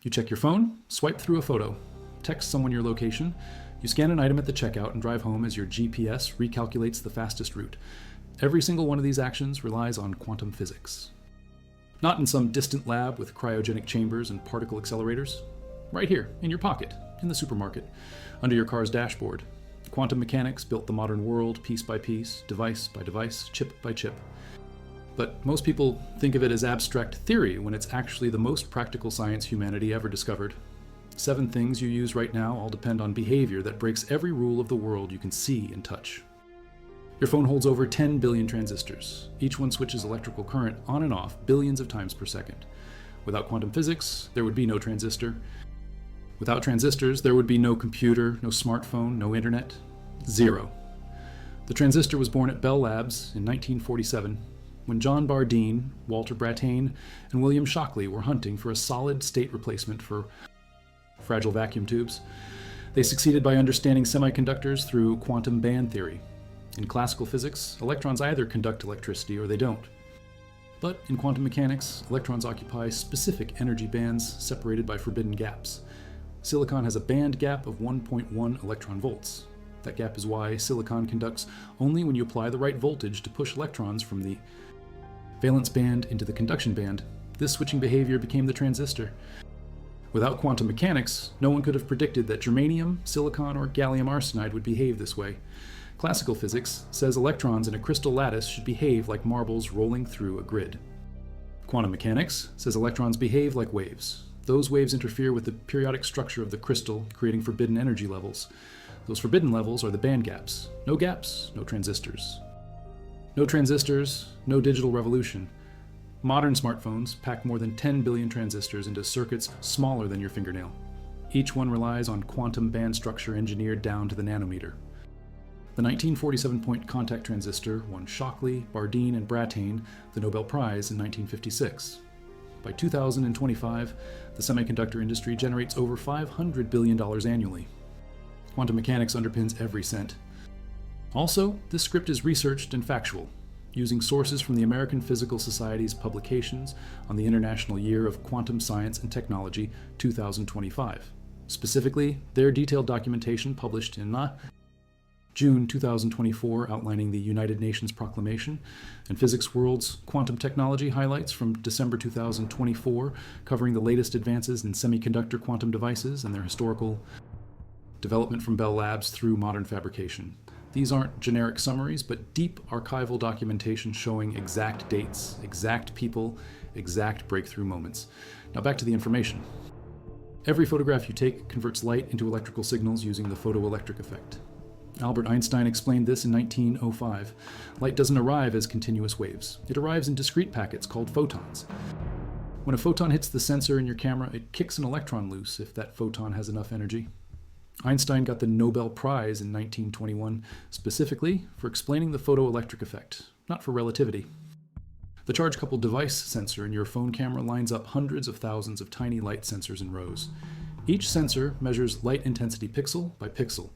You check your phone, swipe through a photo, text someone your location, you scan an item at the checkout and drive home as your GPS recalculates the fastest route. Every single one of these actions relies on quantum physics. Not in some distant lab with cryogenic chambers and particle accelerators. Right here, in your pocket, in the supermarket, under your car's dashboard. Quantum mechanics built the modern world piece by piece, device by device, chip by chip. But most people think of it as abstract theory when it's actually the most practical science humanity ever discovered. 7 things you use right now all depend on behavior that breaks every rule of the world you can see and touch. Your phone holds over 10 billion transistors. Each one switches electrical current on and off billions of times per second. Without quantum physics, there would be no transistor. Without transistors, there would be no computer, no smartphone, no internet. Zero. The transistor was born at Bell Labs in 1947, when John Bardeen, Walter Brattain, and William Shockley were hunting for a solid-state replacement for fragile vacuum tubes. They succeeded by understanding semiconductors through quantum band theory. In classical physics, electrons either conduct electricity or they don't. But in quantum mechanics, electrons occupy specific energy bands separated by forbidden gaps. Silicon has a band gap of 1.1 electron volts. That gap is why silicon conducts only when you apply the right voltage to push electrons from the valence band into the conduction band. This switching behavior became the transistor. Without quantum mechanics, no one could have predicted that germanium, silicon, or gallium arsenide would behave this way. Classical physics says electrons in a crystal lattice should behave like marbles rolling through a grid. Quantum mechanics says electrons behave like waves. Those waves interfere with the periodic structure of the crystal, creating forbidden energy levels. Those forbidden levels are the band gaps. No gaps, no transistors. No transistors, no digital revolution. Modern smartphones pack more than 10 billion transistors into circuits smaller than your fingernail. Each one relies on quantum band structure engineered down to the nanometer. The 1947-point contact transistor won Shockley, Bardeen, and Brattain the Nobel Prize in 1956. By 2025, the semiconductor industry generates over $500 billion annually. Quantum mechanics underpins every cent. Also, this script is researched and factual, using sources from the American Physical Society's publications on the International Year of Quantum Science and Technology 2025. Specifically, their detailed documentation published in June 2024 outlining the United Nations Proclamation, and Physics World's Quantum Technology Highlights from December 2024 covering the latest advances in semiconductor quantum devices and their historical development from Bell Labs through modern fabrication. These aren't generic summaries, but deep archival documentation showing exact dates, exact people, exact breakthrough moments. Now back to the information. Every photograph you take converts light into electrical signals using the photoelectric effect. Albert Einstein explained this in 1905. Light doesn't arrive as continuous waves. It arrives in discrete packets called photons. When a photon hits the sensor in your camera, it kicks an electron loose if that photon has enough energy. Einstein got the Nobel Prize in 1921 specifically for explaining the photoelectric effect, not for relativity. The charge-coupled device sensor in your phone camera lines up hundreds of thousands of tiny light sensors in rows. Each sensor measures light intensity pixel by pixel.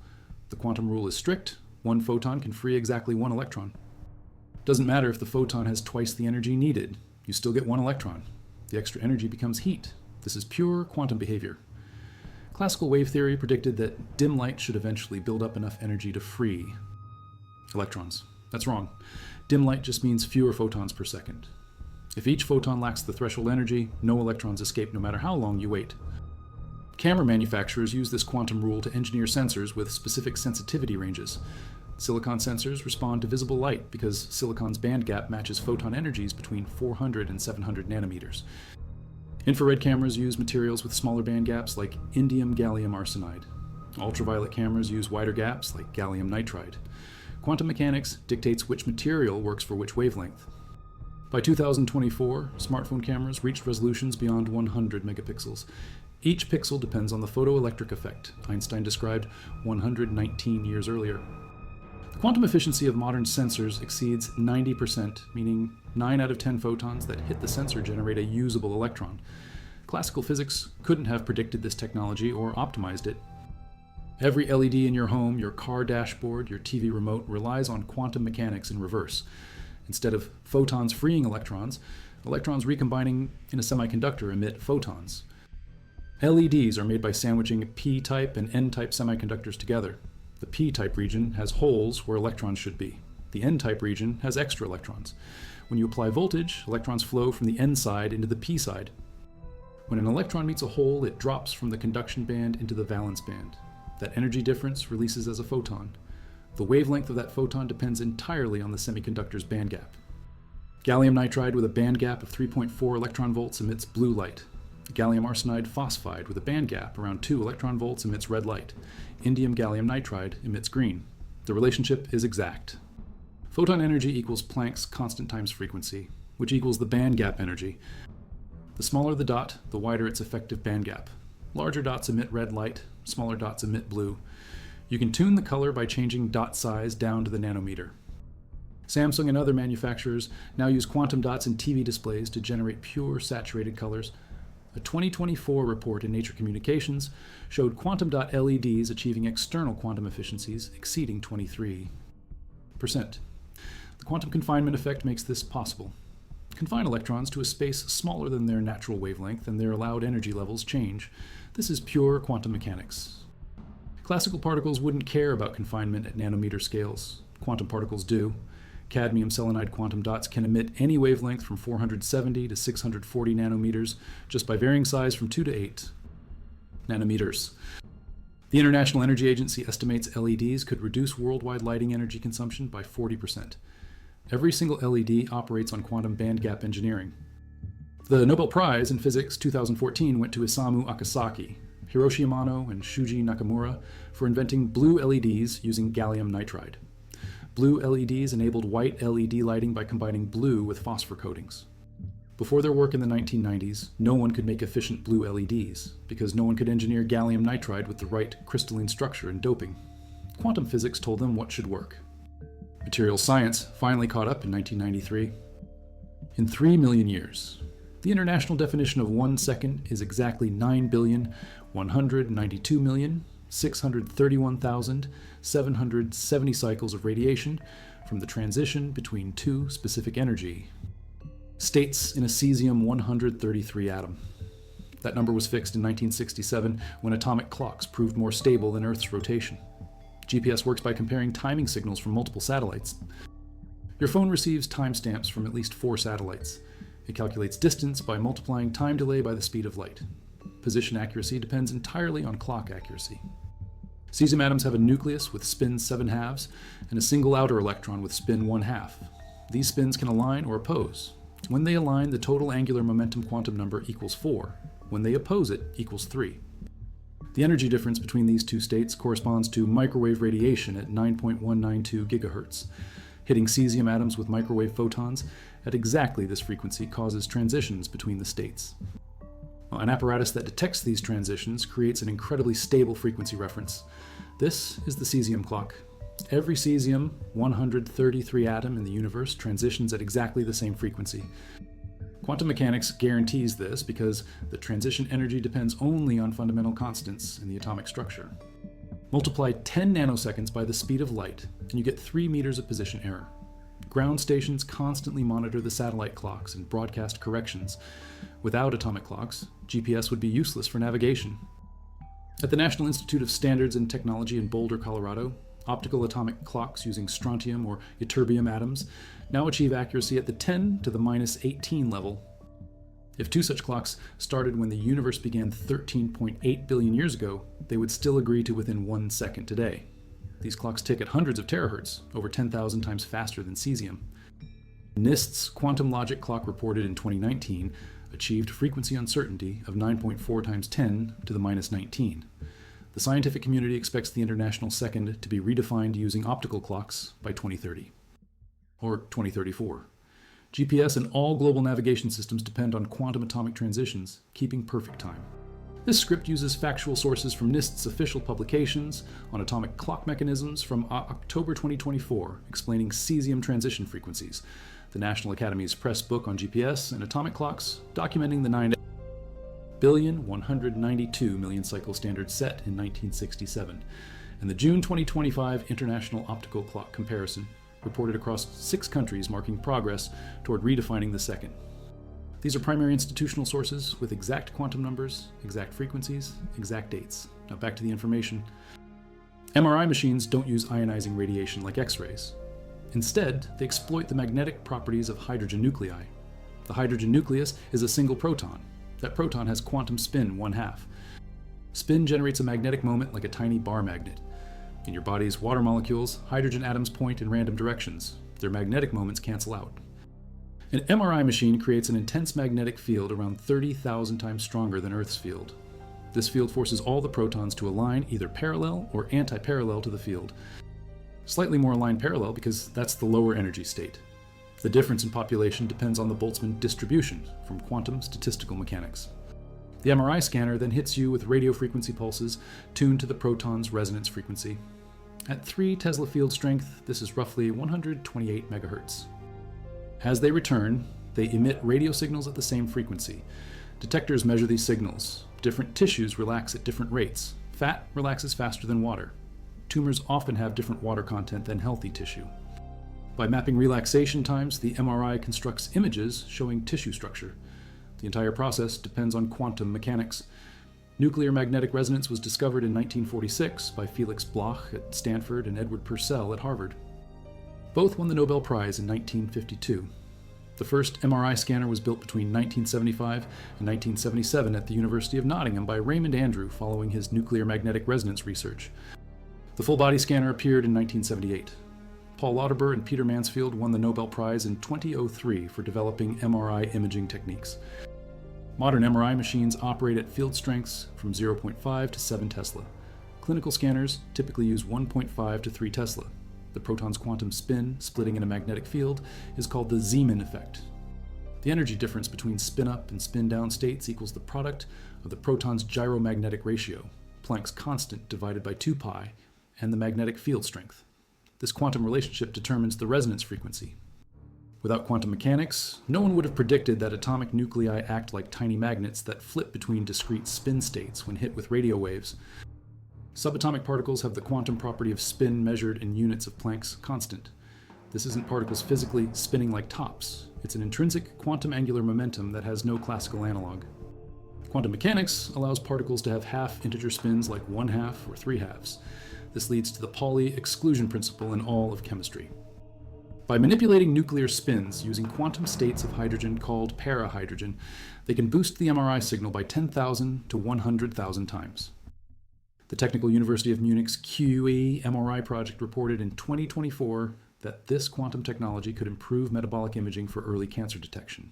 The quantum rule is strict. One photon can free exactly one electron. Doesn't matter if the photon has twice the energy needed. You still get one electron. The extra energy becomes heat. This is pure quantum behavior. Classical wave theory predicted that dim light should eventually build up enough energy to free electrons. That's wrong. Dim light just means fewer photons per second. If each photon lacks the threshold energy, no electrons escape no matter how long you wait. Camera manufacturers use this quantum rule to engineer sensors with specific sensitivity ranges. Silicon sensors respond to visible light because silicon's band gap matches photon energies between 400 and 700 nanometers. Infrared cameras use materials with smaller band gaps like indium gallium arsenide. Ultraviolet cameras use wider gaps like gallium nitride. Quantum mechanics dictates which material works for which wavelength. By 2024, smartphone cameras reached resolutions beyond 100 megapixels. Each pixel depends on the photoelectric effect Einstein described 119 years earlier. The quantum efficiency of modern sensors exceeds 90%, meaning 9 out of 10 photons that hit the sensor generate a usable electron. Classical physics couldn't have predicted this technology or optimized it. Every LED in your home, your car dashboard, your TV remote relies on quantum mechanics in reverse. Instead of photons freeing electrons, electrons recombining in a semiconductor emit photons. LEDs are made by sandwiching p-type and n-type semiconductors together. The p-type region has holes where electrons should be. The n-type region has extra electrons. When you apply voltage, electrons flow from the n side into the p side. When an electron meets a hole, it drops from the conduction band into the valence band. That energy difference releases as a photon. The wavelength of that photon depends entirely on the semiconductor's band gap. Gallium nitride with a band gap of 3.4 electron volts emits blue light. Gallium arsenide phosphide with a band gap around 2 electron volts emits red light. Indium gallium nitride emits green. The relationship is exact. Photon energy equals Planck's constant times frequency, which equals the band gap energy. The smaller the dot, the wider its effective band gap. Larger dots emit red light, smaller dots emit blue. You can tune the color by changing dot size down to the nanometer. Samsung and other manufacturers now use quantum dots in TV displays to generate pure saturated colors. A 2024 report in Nature Communications showed quantum dot LEDs achieving external quantum efficiencies exceeding 23%. The quantum confinement effect makes this possible. Confine electrons to a space smaller than their natural wavelength and their allowed energy levels change. This is pure quantum mechanics. Classical particles wouldn't care about confinement at nanometer scales. Quantum particles do. Cadmium selenide quantum dots can emit any wavelength from 470 to 640 nanometers just by varying size from 2 to 8 nanometers. The International Energy Agency estimates LEDs could reduce worldwide lighting energy consumption by 40%. Every single LED operates on quantum bandgap engineering. The Nobel Prize in Physics 2014 went to Isamu Akasaki, Hiroshi Amano, and Shuji Nakamura for inventing blue LEDs using gallium nitride. Blue LEDs enabled white LED lighting by combining blue with phosphor coatings. Before their work in the 1990s, no one could make efficient blue LEDs, because no one could engineer gallium nitride with the right crystalline structure and doping. Quantum physics told them what should work. Materials science finally caught up in 1993. In 3 million years, the international definition of 1 second is exactly 9,192,631,770 cycles of radiation from the transition between two specific energy states in a cesium-133 atom. That number was fixed in 1967 when atomic clocks proved more stable than Earth's rotation. GPS works by comparing timing signals from multiple satellites. Your phone receives timestamps from at least 4 satellites. It calculates distance by multiplying time delay by the speed of light. Position accuracy depends entirely on clock accuracy. Cesium atoms have a nucleus with spin 7/2 and a single outer electron with spin 1/2. These spins can align or oppose. When they align, the total angular momentum quantum number equals 4. When they oppose it, equals 3. The energy difference between these two states corresponds to microwave radiation at 9.192 gigahertz. Hitting cesium atoms with microwave photons at exactly this frequency causes transitions between the states. An apparatus that detects these transitions creates an incredibly stable frequency reference. This is the cesium clock. Every cesium-133 atom in the universe transitions at exactly the same frequency. Quantum mechanics guarantees this because the transition energy depends only on fundamental constants in the atomic structure. Multiply 10 nanoseconds by the speed of light, and you get 3 meters of position error. Ground stations constantly monitor the satellite clocks and broadcast corrections. Without atomic clocks, GPS would be useless for navigation. At the National Institute of Standards and Technology in Boulder, Colorado, optical atomic clocks using strontium or ytterbium atoms now achieve accuracy at the 10 to the minus 18 level. If 2 such clocks started when the universe began 13.8 billion years ago, they would still agree to within 1 second today. These clocks tick at hundreds of terahertz, over 10,000 times faster than cesium. NIST's quantum logic clock reported in 2019 achieved frequency uncertainty of 9.4 times 10 to the minus 19. The scientific community expects the international second to be redefined using optical clocks by 2030. Or 2034. GPS and all global navigation systems depend on quantum atomic transitions, keeping perfect time. This script uses factual sources from NIST's official publications on atomic clock mechanisms from October 2024, explaining cesium transition frequencies, the National Academy's press book on GPS and atomic clocks, documenting the 9,192,000,000 cycle standard set in 1967, and the June 2025 International Optical Clock Comparison, reported across 6 countries, marking progress toward redefining the second. These are primary institutional sources with exact quantum numbers, exact frequencies, exact dates. Now back to the information. MRI machines don't use ionizing radiation like X-rays. Instead, they exploit the magnetic properties of hydrogen nuclei. The hydrogen nucleus is a single proton. That proton has quantum spin 1/2. Spin generates a magnetic moment like a tiny bar magnet. In your body's water molecules, hydrogen atoms point in random directions. Their magnetic moments cancel out. An MRI machine creates an intense magnetic field around 30,000 times stronger than Earth's field. This field forces all the protons to align either parallel or anti-parallel to the field. Slightly more aligned parallel because that's the lower energy state. The difference in population depends on the Boltzmann distribution from quantum statistical mechanics. The MRI scanner then hits you with radio frequency pulses tuned to the proton's resonance frequency. At 3 Tesla field strength, this is roughly 128 megahertz. As they return, they emit radio signals at the same frequency. Detectors measure these signals. Different tissues relax at different rates. Fat relaxes faster than water. Tumors often have different water content than healthy tissue. By mapping relaxation times, the MRI constructs images showing tissue structure. The entire process depends on quantum mechanics. Nuclear magnetic resonance was discovered in 1946 by Felix Bloch at Stanford and Edward Purcell at Harvard. Both won the Nobel Prize in 1952. The first MRI scanner was built between 1975 and 1977 at the University of Nottingham by Raymond Andrew following his nuclear magnetic resonance research. The full-body scanner appeared in 1978. Paul Lauterbur and Peter Mansfield won the Nobel Prize in 2003 for developing MRI imaging techniques. Modern MRI machines operate at field strengths from 0.5 to 7 Tesla. Clinical scanners typically use 1.5 to 3 Tesla. The proton's quantum spin, splitting in a magnetic field, is called the Zeeman effect. The energy difference between spin-up and spin-down states equals the product of the proton's gyromagnetic ratio, Planck's constant divided by 2 pi, and the magnetic field strength. This quantum relationship determines the resonance frequency. Without quantum mechanics, no one would have predicted that atomic nuclei act like tiny magnets that flip between discrete spin states when hit with radio waves. Subatomic particles have the quantum property of spin measured in units of Planck's constant. This isn't particles physically spinning like tops. It's an intrinsic quantum angular momentum that has no classical analog. Quantum mechanics allows particles to have half-integer spins like 1/2 or 3/2. This leads to the Pauli exclusion principle in all of chemistry. By manipulating nuclear spins using quantum states of hydrogen called parahydrogen, they can boost the MRI signal by 10,000 to 100,000 times. The Technical University of Munich's QE MRI project reported in 2024 that this quantum technology could improve metabolic imaging for early cancer detection.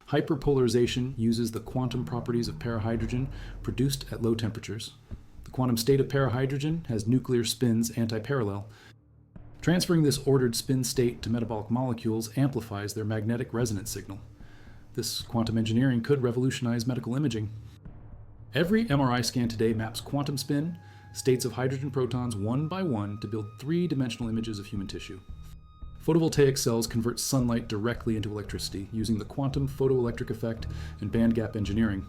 Hyperpolarization uses the quantum properties of parahydrogen produced at low temperatures. The quantum state of parahydrogen has nuclear spins anti-parallel. Transferring this ordered spin state to metabolic molecules amplifies their magnetic resonance signal. This quantum engineering could revolutionize medical imaging. Every MRI scan today maps quantum spin, states of hydrogen protons one by one to build 3-dimensional images of human tissue. Photovoltaic cells convert sunlight directly into electricity using the quantum photoelectric effect and bandgap engineering.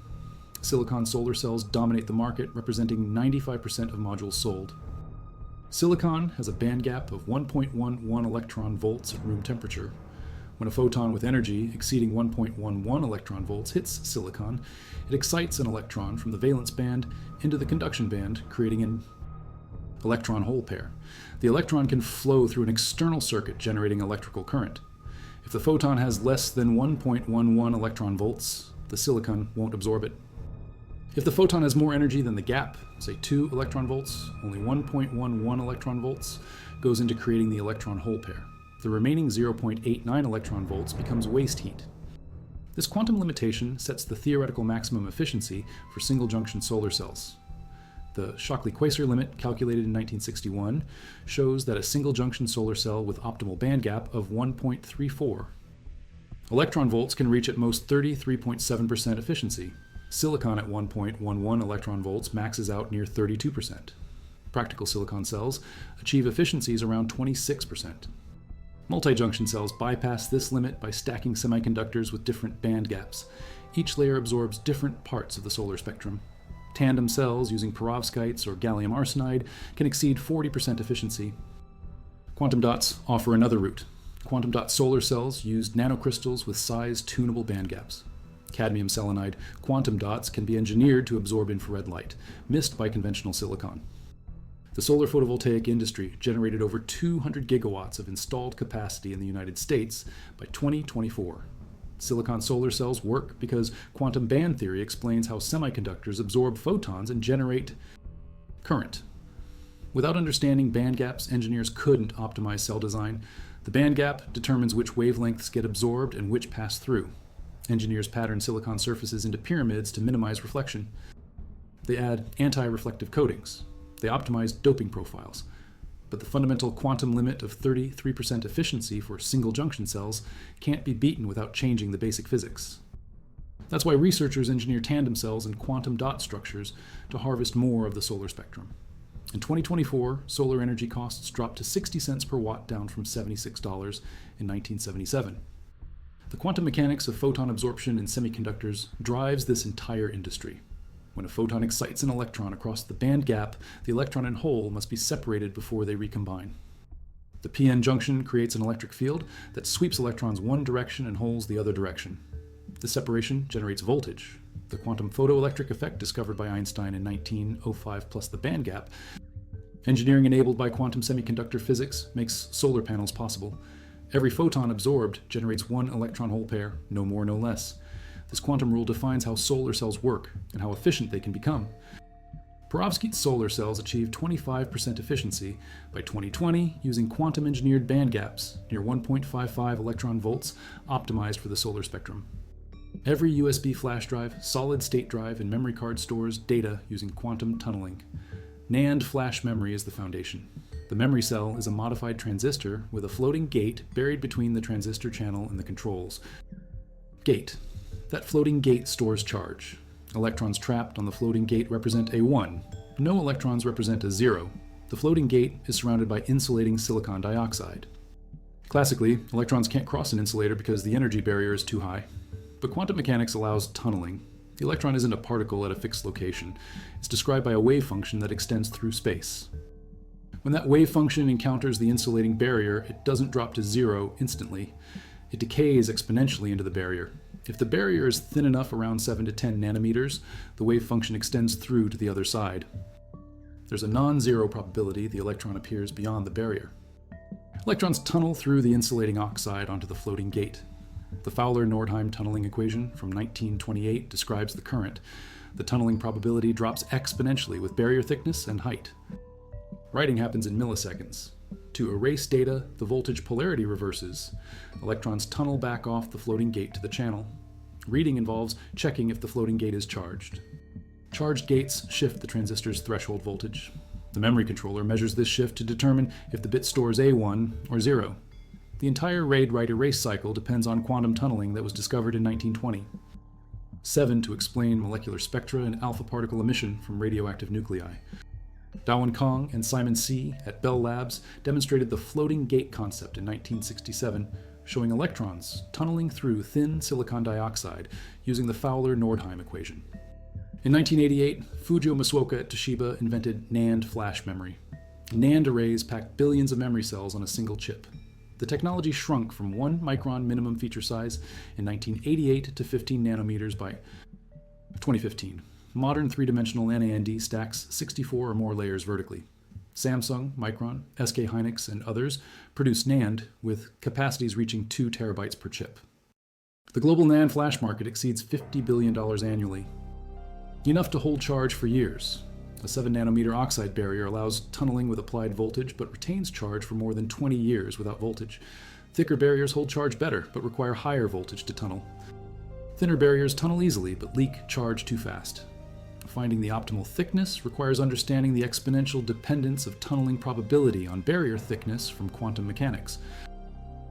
Silicon solar cells dominate the market, representing 95% of modules sold. Silicon has a bandgap of 1.11 electron volts at room temperature. When a photon with energy exceeding 1.11 electron volts hits silicon, it excites an electron from the valence band into the conduction band, creating an electron-hole pair. The electron can flow through an external circuit, generating electrical current. If the photon has less than 1.11 electron volts, the silicon won't absorb it. If the photon has more energy than the gap, say 2 electron volts, only 1.11 electron volts goes into creating the electron-hole pair. The remaining 0.89 electron volts becomes waste heat. This quantum limitation sets the theoretical maximum efficiency for single-junction solar cells. The Shockley-Queisser limit, calculated in 1961, shows that a single-junction solar cell with optimal bandgap of 1.34. Electron volts can reach at most 33.7% efficiency. Silicon at 1.11 electron volts maxes out near 32%. Practical silicon cells achieve efficiencies around 26%. Multi-junction cells bypass this limit by stacking semiconductors with different band gaps. Each layer absorbs different parts of the solar spectrum. Tandem cells using perovskites or gallium arsenide can exceed 40% efficiency. Quantum dots offer another route. Quantum dot solar cells use nanocrystals with size-tunable band gaps. cadmium selenide, quantum dots can be engineered to absorb infrared light, missed by conventional silicon. The solar photovoltaic industry generated over 200 gigawatts of installed capacity in the United States by 2024. Silicon solar cells work because quantum band theory explains how semiconductors absorb photons and generate current. Without understanding band gaps, engineers couldn't optimize cell design. The band gap determines which wavelengths get absorbed and which pass through. Engineers pattern silicon surfaces into pyramids to minimize reflection. They add anti-reflective coatings. They optimize doping profiles. But the fundamental quantum limit of 33% efficiency for single junction cells can't be beaten without changing the basic physics. That's why researchers engineer tandem cells and quantum dot structures to harvest more of the solar spectrum. In 2024, solar energy costs dropped to 60 cents per watt, down from $76 in 1977. The quantum mechanics of photon absorption in semiconductors drives this entire industry. When a photon excites an electron across the band gap, the electron and hole must be separated before they recombine. The p-n junction creates an electric field that sweeps electrons one direction and holes the other direction. The separation generates voltage. The quantum photoelectric effect discovered by Einstein in 1905 plus the band gap. Engineering enabled by quantum semiconductor physics makes solar panels possible. Every photon absorbed generates one electron-hole pair, no more, no less. This quantum rule defines how solar cells work and how efficient they can become. Perovskite's solar cells achieved 25% efficiency by 2020 using quantum-engineered band gaps near 1.55 electron volts optimized for the solar spectrum. Every USB flash drive, solid-state drive, and memory card stores data using quantum tunneling. NAND flash memory is the foundation. The memory cell is a modified transistor with a floating gate buried between the transistor channel and the controls. Gate. That floating gate stores charge. Electrons trapped on the floating gate represent a 1. No electrons represent a 0. The floating gate is surrounded by insulating silicon dioxide. Classically, electrons can't cross an insulator because the energy barrier is too high. But quantum mechanics allows tunneling. The electron isn't a particle at a fixed location. It's described by a wave function that extends through space. When that wave function encounters the insulating barrier, it doesn't drop to 0 instantly. It decays exponentially into the barrier. If the barrier is thin enough, around 7 to 10 nanometers, the wave function extends through to the other side. There's a non-zero probability the electron appears beyond the barrier. Electrons tunnel through the insulating oxide onto the floating gate. The Fowler-Nordheim tunneling equation from 1928 describes the current. The tunneling probability drops exponentially with barrier thickness and height. Writing happens in milliseconds. To erase data, the voltage polarity reverses. Electrons tunnel back off the floating gate to the channel. Reading involves checking if the floating gate is charged. Charged gates shift the transistor's threshold voltage. The memory controller measures this shift to determine if the bit stores A1 or 0. The entire read-write-erase cycle depends on quantum tunneling that was discovered in 1920. 7 to explain molecular spectra and alpha particle emission from radioactive nuclei. Dao-Wen Kong and Simon C. at Bell Labs demonstrated the floating gate concept in 1967, showing electrons tunneling through thin silicon dioxide using the Fowler-Nordheim equation. In 1988, Fujio Masuoka at Toshiba invented NAND flash memory. NAND arrays pack billions of memory cells on a single chip. The technology shrunk from 1 micron minimum feature size in 1988 to 15 nanometers by 2015. Modern three-dimensional NAND stacks 64 or more layers vertically. Samsung, Micron, SK Hynix, and others produce NAND with capacities reaching 2 terabytes per chip. The global NAND flash market exceeds $50 billion annually. Enough to hold charge for years. A 7-nanometer oxide barrier allows tunneling with applied voltage, but retains charge for more than 20 years without voltage. Thicker barriers hold charge better, but require higher voltage to tunnel. Thinner barriers tunnel easily, but leak charge too fast. Finding the optimal thickness requires understanding the exponential dependence of tunneling probability on barrier thickness from quantum mechanics.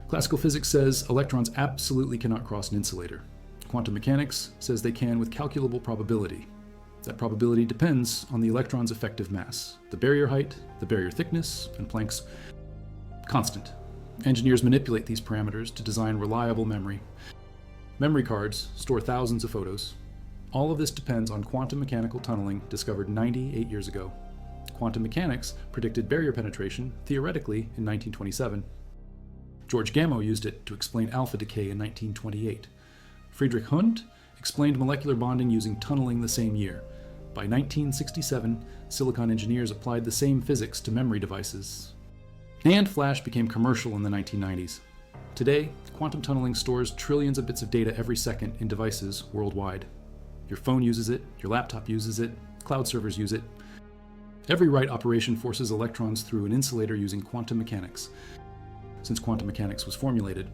Classical physics says electrons absolutely cannot cross an insulator. Quantum mechanics says they can with calculable probability. That probability depends on the electron's effective mass, the barrier height, the barrier thickness, and Planck's constant. Engineers manipulate these parameters to design reliable memory. Memory cards store thousands of photos. All of this depends on quantum mechanical tunneling discovered 98 years ago. Quantum mechanics predicted barrier penetration theoretically in 1927. George Gamow used it to explain alpha decay in 1928. Friedrich Hund explained molecular bonding using tunneling the same year. By 1967, silicon engineers applied the same physics to memory devices. NAND flash became commercial in the 1990s. Today, quantum tunneling stores trillions of bits of data every second in devices worldwide. Your phone uses it, your laptop uses it, cloud servers use it. Every write operation forces electrons through an insulator using quantum mechanics. Since quantum mechanics was formulated,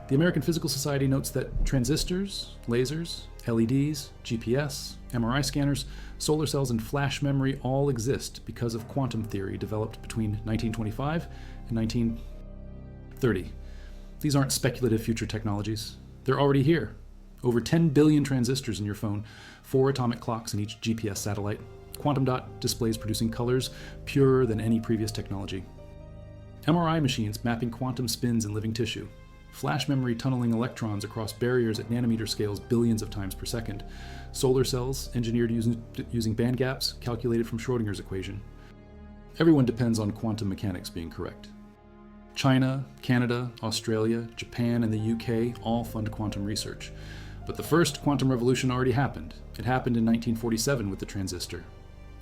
the American Physical Society notes that transistors, lasers, LEDs, GPS, MRI scanners, solar cells, and flash memory all exist because of quantum theory developed between 1925 and 1930. These aren't speculative future technologies. They're already here. Over 10 billion transistors in your phone, 4 atomic clocks in each GPS satellite, quantum dot displays producing colors purer than any previous technology. MRI machines mapping quantum spins in living tissue. Flash memory tunneling electrons across barriers at nanometer scales billions of times per second. Solar cells engineered using band gaps calculated from Schrödinger's equation. Everyone depends on quantum mechanics being correct. China, Canada, Australia, Japan, and the UK all fund quantum research. But the first quantum revolution already happened. It happened in 1947 with the transistor,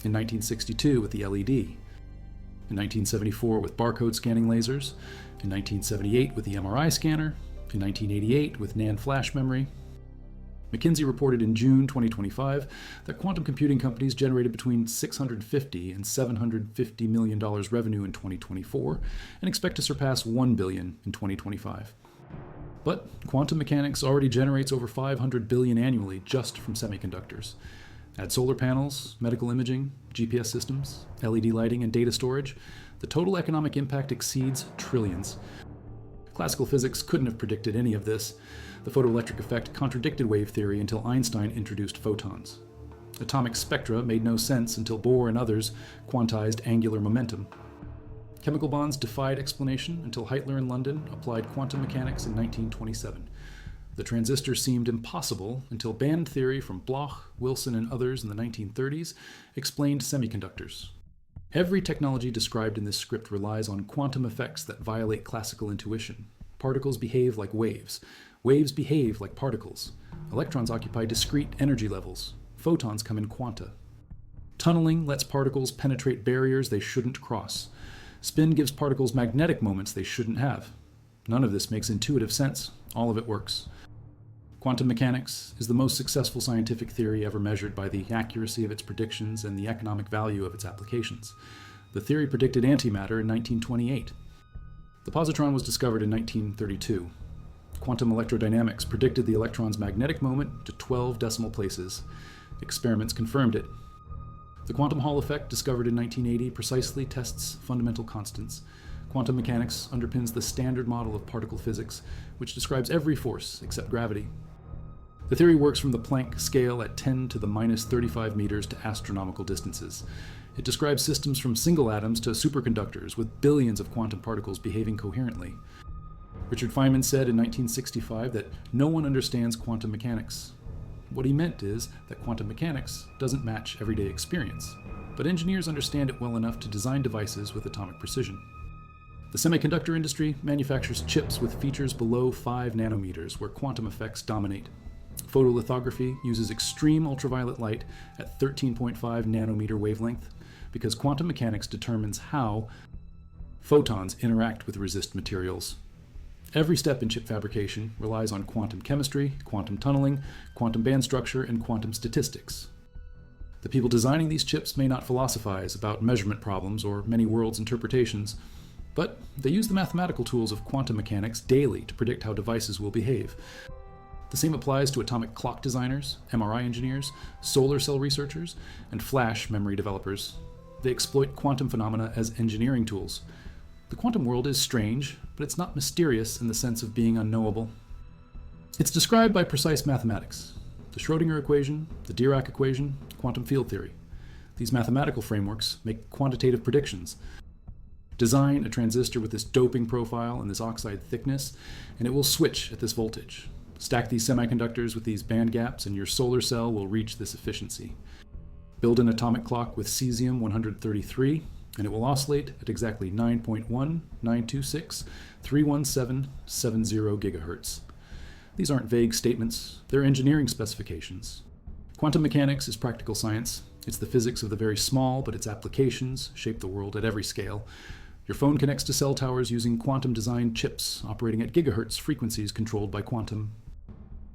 in 1962 with the LED, in 1974 with barcode scanning lasers, in 1978 with the MRI scanner, in 1988 with NAND flash memory. McKinsey reported in June 2025 that quantum computing companies generated between $650 and $750 million revenue in 2024 and expect to surpass $1 billion in 2025. But quantum mechanics already generates over $500 billion annually just from semiconductors. Add solar panels, medical imaging, GPS systems, LED lighting, and data storage, the total economic impact exceeds trillions. Classical physics couldn't have predicted any of this. The photoelectric effect contradicted wave theory until Einstein introduced photons. Atomic spectra made no sense until Bohr and others quantized angular momentum. Chemical bonds defied explanation until Heitler in London applied quantum mechanics in 1927. The transistor seemed impossible until band theory from Bloch, Wilson, and others in the 1930s explained semiconductors. Every technology described in this script relies on quantum effects that violate classical intuition. Particles behave like waves. Waves behave like particles. Electrons occupy discrete energy levels. Photons come in quanta. Tunneling lets particles penetrate barriers they shouldn't cross. Spin gives particles magnetic moments they shouldn't have. None of this makes intuitive sense. All of it works. Quantum mechanics is the most successful scientific theory ever measured by the accuracy of its predictions and the economic value of its applications. The theory predicted antimatter in 1928. The positron was discovered in 1932. Quantum electrodynamics predicted the electron's magnetic moment to 12 decimal places. Experiments confirmed it. The quantum Hall effect, discovered in 1980, precisely tests fundamental constants. Quantum mechanics underpins the standard model of particle physics, which describes every force except gravity. The theory works from the Planck scale at 10 to the minus 35 meters to astronomical distances. It describes systems from single atoms to superconductors with billions of quantum particles behaving coherently. Richard Feynman said in 1965 that no one understands quantum mechanics. What he meant is that quantum mechanics doesn't match everyday experience, but engineers understand it well enough to design devices with atomic precision. The semiconductor industry manufactures chips with features below 5 nanometers where quantum effects dominate. Photolithography uses extreme ultraviolet light at 13.5 nanometer wavelength because quantum mechanics determines how photons interact with resist materials. Every step in chip fabrication relies on quantum chemistry, quantum tunneling, quantum band structure, and quantum statistics. The people designing these chips may not philosophize about measurement problems or many worlds interpretations, but they use the mathematical tools of quantum mechanics daily to predict how devices will behave. The same applies to atomic clock designers, MRI engineers, solar cell researchers, and flash memory developers. They exploit quantum phenomena as engineering tools. The quantum world is strange, but it's not mysterious in the sense of being unknowable. It's described by precise mathematics: the Schrödinger equation, the Dirac equation, quantum field theory. These mathematical frameworks make quantitative predictions. Design a transistor with this doping profile and this oxide thickness, and it will switch at this voltage. Stack these semiconductors with these band gaps, and your solar cell will reach this efficiency. Build an atomic clock with cesium-133, and it will oscillate at exactly 9.1926 31770 gigahertz. These aren't vague statements, they're engineering specifications. Quantum mechanics is practical science. It's the physics of the very small, but its applications shape the world at every scale. Your phone connects to cell towers using quantum-designed chips operating at gigahertz frequencies controlled by quantum.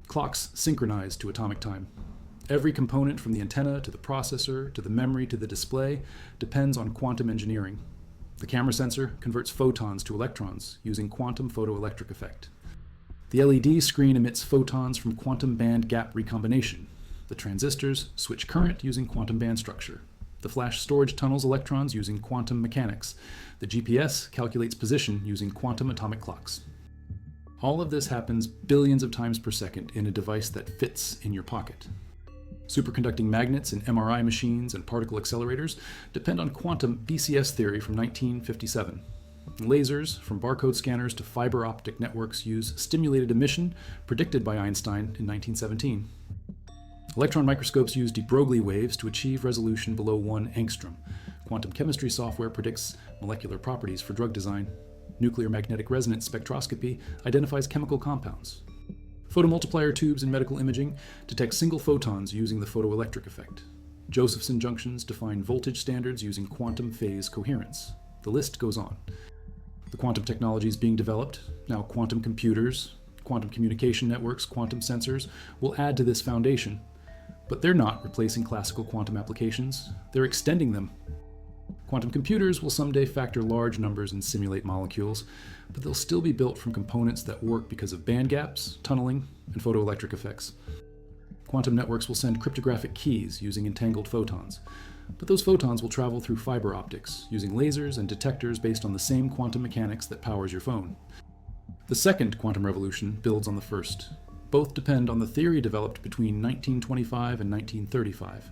Clocks synchronize to atomic time. Every component from the antenna to the processor to the memory to the display depends on quantum engineering. The camera sensor converts photons to electrons using quantum photoelectric effect. The LED screen emits photons from quantum band gap recombination. The transistors switch current using quantum band structure. The flash storage tunnels electrons using quantum mechanics. The GPS calculates position using quantum atomic clocks. All of this happens billions of times per second in a device that fits in your pocket. Superconducting magnets in MRI machines and particle accelerators depend on quantum BCS theory from 1957. Lasers, from barcode scanners to fiber optic networks, use stimulated emission predicted by Einstein in 1917. Electron microscopes use de Broglie waves to achieve resolution below 1 angstrom. Quantum chemistry software predicts molecular properties for drug design. Nuclear magnetic resonance spectroscopy identifies chemical compounds. Photomultiplier tubes in medical imaging detect single photons using the photoelectric effect. Josephson junctions define voltage standards using quantum phase coherence. The list goes on. The quantum technologies being developed, now quantum computers, quantum communication networks, quantum sensors, will add to this foundation. But they're not replacing classical quantum applications, they're extending them. Quantum computers will someday factor large numbers and simulate molecules, but they'll still be built from components that work because of band gaps, tunneling, and photoelectric effects. Quantum networks will send cryptographic keys using entangled photons, but those photons will travel through fiber optics, using lasers and detectors based on the same quantum mechanics that powers your phone. The second quantum revolution builds on the first. Both depend on the theory developed between 1925 and 1935.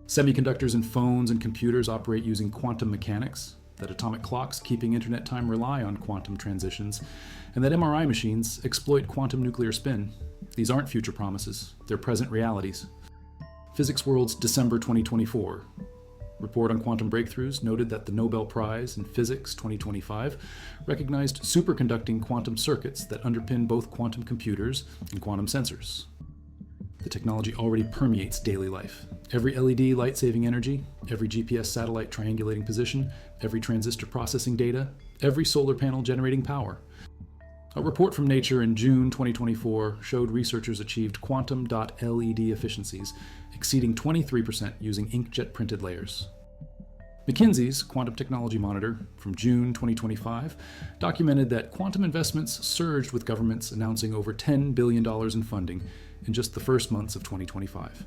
Semiconductors in phones and computers operate using quantum mechanics, that atomic clocks keeping internet time rely on quantum transitions, and that MRI machines exploit quantum nuclear spin. These aren't future promises, they're present realities. Physics World's December 2024 report on quantum breakthroughs noted that the Nobel Prize in Physics 2025 recognized superconducting quantum circuits that underpin both quantum computers and quantum sensors. The technology already permeates daily life. Every LED light-saving energy, every GPS satellite triangulating position, every transistor processing data, every solar panel generating power. A report from Nature in June 2024 showed researchers achieved quantum dot LED efficiencies exceeding 23% using inkjet printed layers. McKinsey's Quantum Technology Monitor from June 2025 documented that quantum investments surged with governments announcing over $10 billion in funding in just the first months of 2025.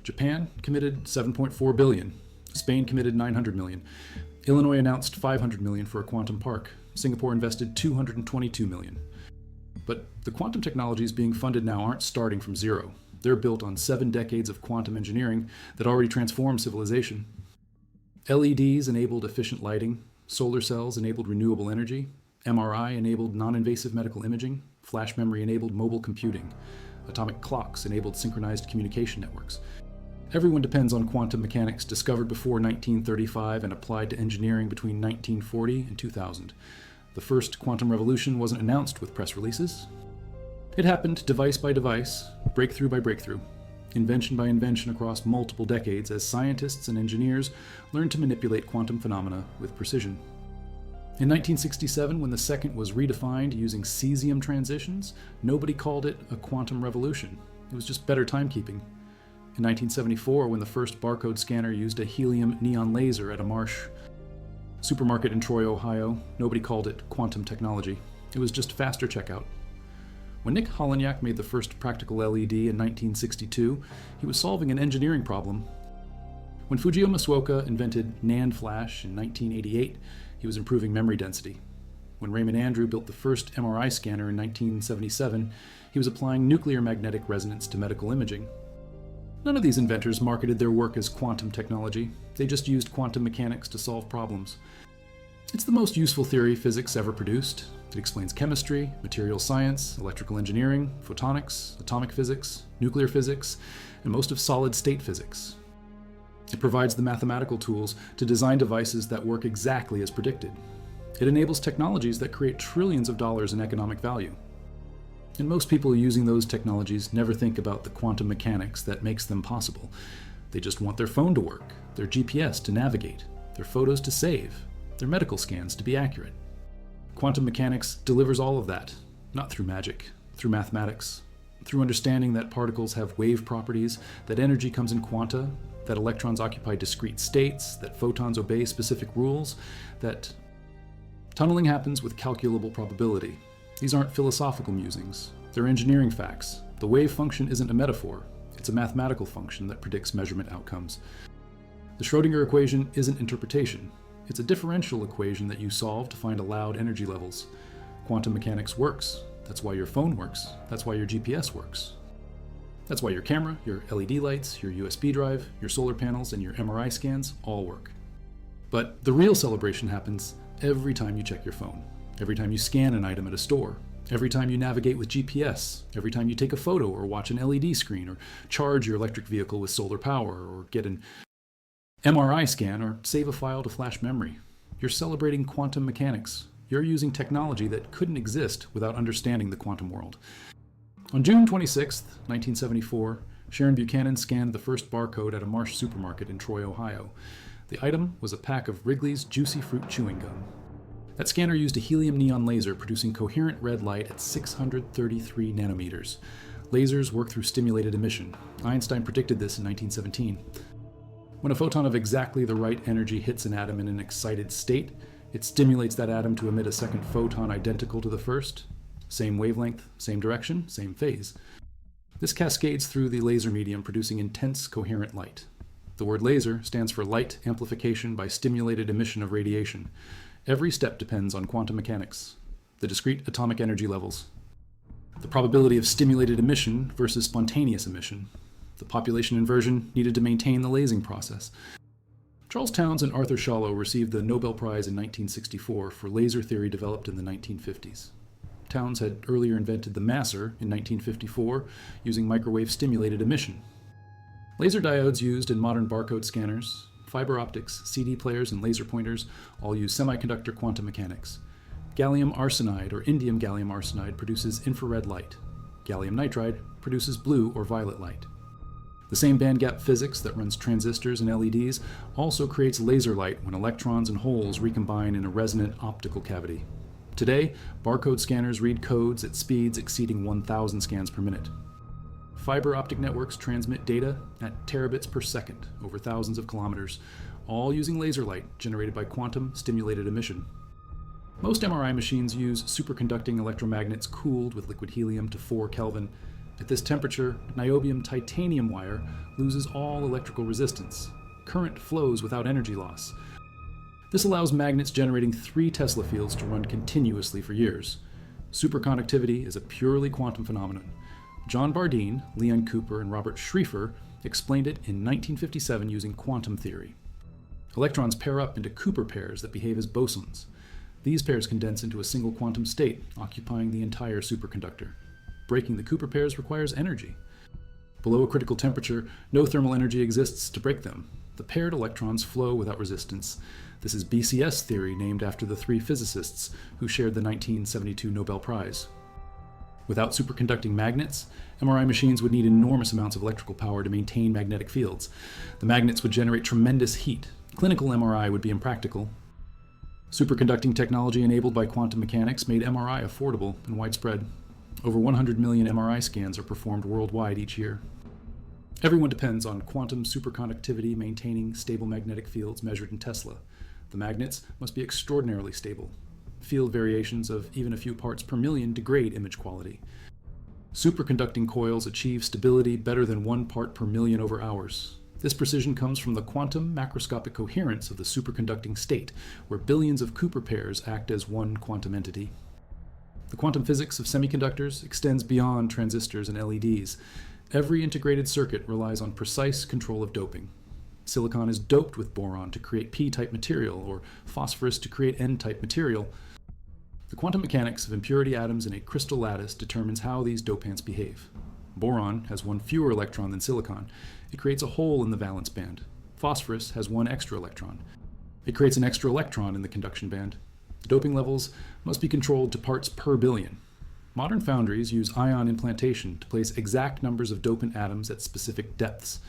Japan committed $7.4 billion. Spain committed $900 million. Illinois announced $500 million for a quantum park. Singapore invested $222 million. But the quantum technologies being funded now aren't starting from zero. They're built on 7 decades of quantum engineering that already transformed civilization. LEDs enabled efficient lighting, solar cells enabled renewable energy, MRI enabled non-invasive medical imaging, flash memory enabled mobile computing, atomic clocks enabled synchronized communication networks. Everyone depends on quantum mechanics discovered before 1935 and applied to engineering between 1940 and 2000. The first quantum revolution wasn't announced with press releases. It happened device by device, breakthrough by breakthrough, invention by invention across multiple decades as scientists and engineers learned to manipulate quantum phenomena with precision. In 1967, when the second was redefined using cesium transitions, nobody called it a quantum revolution. It was just better timekeeping. In 1974, when the first barcode scanner used a helium neon laser at a Marsh supermarket in Troy, Ohio, nobody called it quantum technology. It was just faster checkout. When Nick Holonyak made the first practical LED in 1962, he was solving an engineering problem. When Fujio Masuoka invented NAND flash in 1988, he was improving memory density. When Raymond Andrew built the first MRI scanner in 1977, he was applying nuclear magnetic resonance to medical imaging. None of these inventors marketed their work as quantum technology. They just used quantum mechanics to solve problems. It's the most useful theory physics ever produced. It explains chemistry, material science, electrical engineering, photonics, atomic physics, nuclear physics, and most of solid-state physics. It provides the mathematical tools to design devices that work exactly as predicted. It enables technologies that create trillions of dollars in economic value. And most people using those technologies never think about the quantum mechanics that makes them possible. They just want their phone to work, their GPS to navigate, their photos to save, their medical scans to be accurate. Quantum mechanics delivers all of that, not through magic, through mathematics, through understanding that particles have wave properties, that energy comes in quanta, that electrons occupy discrete states, that photons obey specific rules, that tunneling happens with calculable probability. These aren't philosophical musings, they're engineering facts. The wave function isn't a metaphor, it's a mathematical function that predicts measurement outcomes. The Schrödinger equation isn't interpretation, it's a differential equation that you solve to find allowed energy levels. Quantum mechanics works. That's why your phone works. That's why your GPS works. That's why your camera, your LED lights, your USB drive, your solar panels, and your MRI scans all work. But the real celebration happens every time you check your phone, every time you scan an item at a store, every time you navigate with GPS, every time you take a photo or watch an LED screen or charge your electric vehicle with solar power or get an MRI scan or save a file to flash memory. You're celebrating quantum mechanics. You're using technology that couldn't exist without understanding the quantum world. On June 26, 1974, Sharon Buchanan scanned the first barcode at a Marsh supermarket in Troy, Ohio. The item was a pack of Wrigley's Juicy Fruit chewing gum. That scanner used a helium neon laser producing coherent red light at 633 nanometers. Lasers work through stimulated emission. Einstein predicted this in 1917. When a photon of exactly the right energy hits an atom in an excited state, it stimulates that atom to emit a second photon identical to the first. Same wavelength, same direction, same phase. This cascades through the laser medium, producing intense coherent light. The word laser stands for light amplification by stimulated emission of radiation. Every step depends on quantum mechanics, the discrete atomic energy levels, the probability of stimulated emission versus spontaneous emission, the population inversion needed to maintain the lasing process. Charles Townes and Arthur Schawlow received the Nobel Prize in 1964 for laser theory developed in the 1950s. Townes had earlier invented the maser in 1954 using microwave stimulated emission. Laser diodes used in modern barcode scanners, fiber optics, CD players, and laser pointers all use semiconductor quantum mechanics. Gallium arsenide or indium gallium arsenide produces infrared light. Gallium nitride produces blue or violet light. The same bandgap physics that runs transistors and LEDs also creates laser light when electrons and holes recombine in a resonant optical cavity. Today, barcode scanners read codes at speeds exceeding 1,000 scans per minute. Fiber optic networks transmit data at terabits per second over thousands of kilometers, all using laser light generated by quantum stimulated emission. Most MRI machines use superconducting electromagnets cooled with liquid helium to 4 Kelvin. At this temperature, niobium titanium wire loses all electrical resistance. Current flows without energy loss. This allows magnets generating 3 Tesla fields to run continuously for years. Superconductivity is a purely quantum phenomenon. John Bardeen, Leon Cooper, and Robert Schrieffer explained it in 1957 using quantum theory. Electrons pair up into Cooper pairs that behave as bosons. These pairs condense into a single quantum state, occupying the entire superconductor. Breaking the Cooper pairs requires energy. Below a critical temperature, no thermal energy exists to break them. The paired electrons flow without resistance. This is BCS theory, named after the 3 physicists who shared the 1972 Nobel Prize. Without superconducting magnets, MRI machines would need enormous amounts of electrical power to maintain magnetic fields. The magnets would generate tremendous heat. Clinical MRI would be impractical. Superconducting technology enabled by quantum mechanics made MRI affordable and widespread. Over 100 million MRI scans are performed worldwide each year. Everyone depends on quantum superconductivity maintaining stable magnetic fields measured in Tesla. The magnets must be extraordinarily stable. Field variations of even a few parts per million degrade image quality. Superconducting coils achieve stability better than 1 part per million over hours. This precision comes from the quantum macroscopic coherence of the superconducting state, where billions of Cooper pairs act as one quantum entity. The quantum physics of semiconductors extends beyond transistors and LEDs. Every integrated circuit relies on precise control of doping. Silicon is doped with boron to create p-type material, or phosphorus to create n-type material. The quantum mechanics of impurity atoms in a crystal lattice determines how these dopants behave. Boron has 1 fewer electron than silicon. It creates a hole in the valence band. Phosphorus has 1 extra electron. It creates an extra electron in the conduction band. The doping levels must be controlled to parts per billion. Modern foundries use ion implantation to place exact numbers of dopant atoms at specific depths.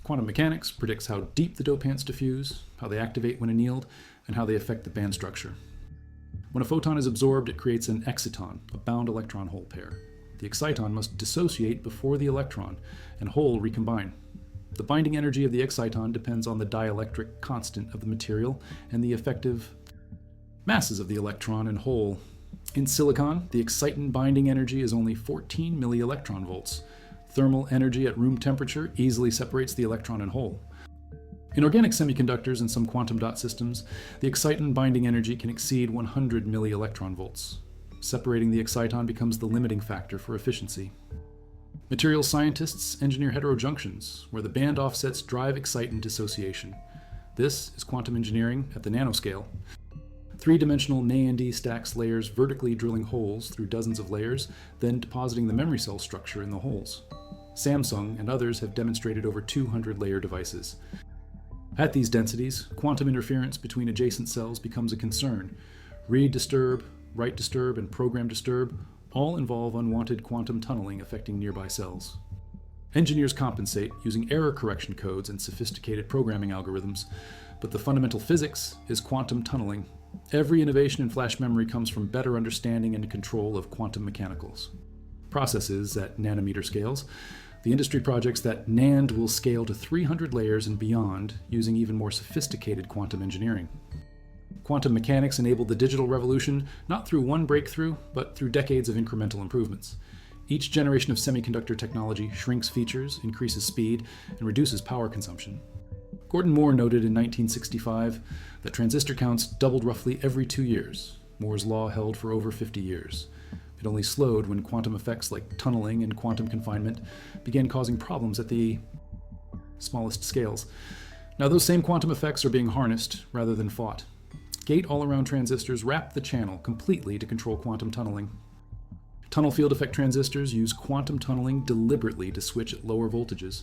Quantum mechanics predicts how deep the dopants diffuse, how they activate when annealed, and how they affect the band structure. When a photon is absorbed, it creates an exciton, a bound electron-hole pair. The exciton must dissociate before the electron and hole recombine. The binding energy of the exciton depends on the dielectric constant of the material and the effective masses of the electron and hole. In silicon, the exciton binding energy is only 14 millielectron volts. Thermal energy at room temperature easily separates the electron and hole. In organic semiconductors and some quantum dot systems, the exciton binding energy can exceed 100 millielectron volts. Separating the exciton becomes the limiting factor for efficiency. Materials scientists engineer heterojunctions, where the band offsets drive exciton dissociation. This is quantum engineering at the nanoscale. Three-dimensional NAND stacks layers vertically drilling holes through dozens of layers, then depositing the memory cell structure in the holes. Samsung and others have demonstrated over 200 layer devices. At these densities, quantum interference between adjacent cells becomes a concern. Read disturb, write disturb, and program disturb all involve unwanted quantum tunneling affecting nearby cells. Engineers compensate using error correction codes and sophisticated programming algorithms, but the fundamental physics is quantum tunneling. Every innovation in flash memory comes from better understanding and control of quantum mechanicals. Processes at nanometer scales, the industry projects that NAND will scale to 300 layers and beyond using even more sophisticated quantum engineering. Quantum mechanics enabled the digital revolution not through one breakthrough, but through decades of incremental improvements. Each generation of semiconductor technology shrinks features, increases speed, and reduces power consumption. Gordon Moore noted in 1965 that transistor counts doubled roughly every 2 years. Moore's law held for over 50 years. It only slowed when quantum effects like tunneling and quantum confinement began causing problems at the smallest scales. Now those same quantum effects are being harnessed rather than fought. Gate-all-around transistors wrap the channel completely to control quantum tunneling. Tunnel field effect transistors use quantum tunneling deliberately to switch at lower voltages.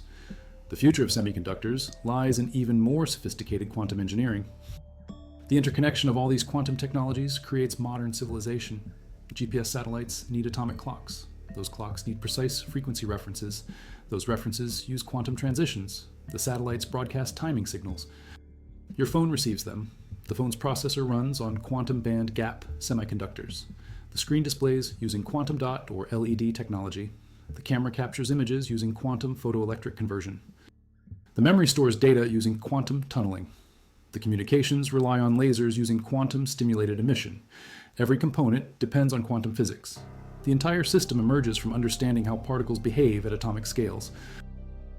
The future of semiconductors lies in even more sophisticated quantum engineering. The interconnection of all these quantum technologies creates modern civilization. GPS satellites need atomic clocks. Those clocks need precise frequency references. Those references use quantum transitions. The satellites broadcast timing signals. Your phone receives them. The phone's processor runs on quantum band gap semiconductors. The screen displays using quantum dot or LED technology. The camera captures images using quantum photoelectric conversion. The memory stores data using quantum tunneling. The communications rely on lasers using quantum stimulated emission. Every component depends on quantum physics. The entire system emerges from understanding how particles behave at atomic scales.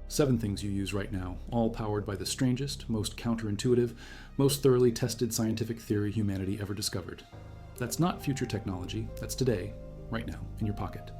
7 things you use right now, all powered by the strangest, most counterintuitive, most thoroughly tested scientific theory humanity ever discovered. That's not future technology, that's today, right now, in your pocket.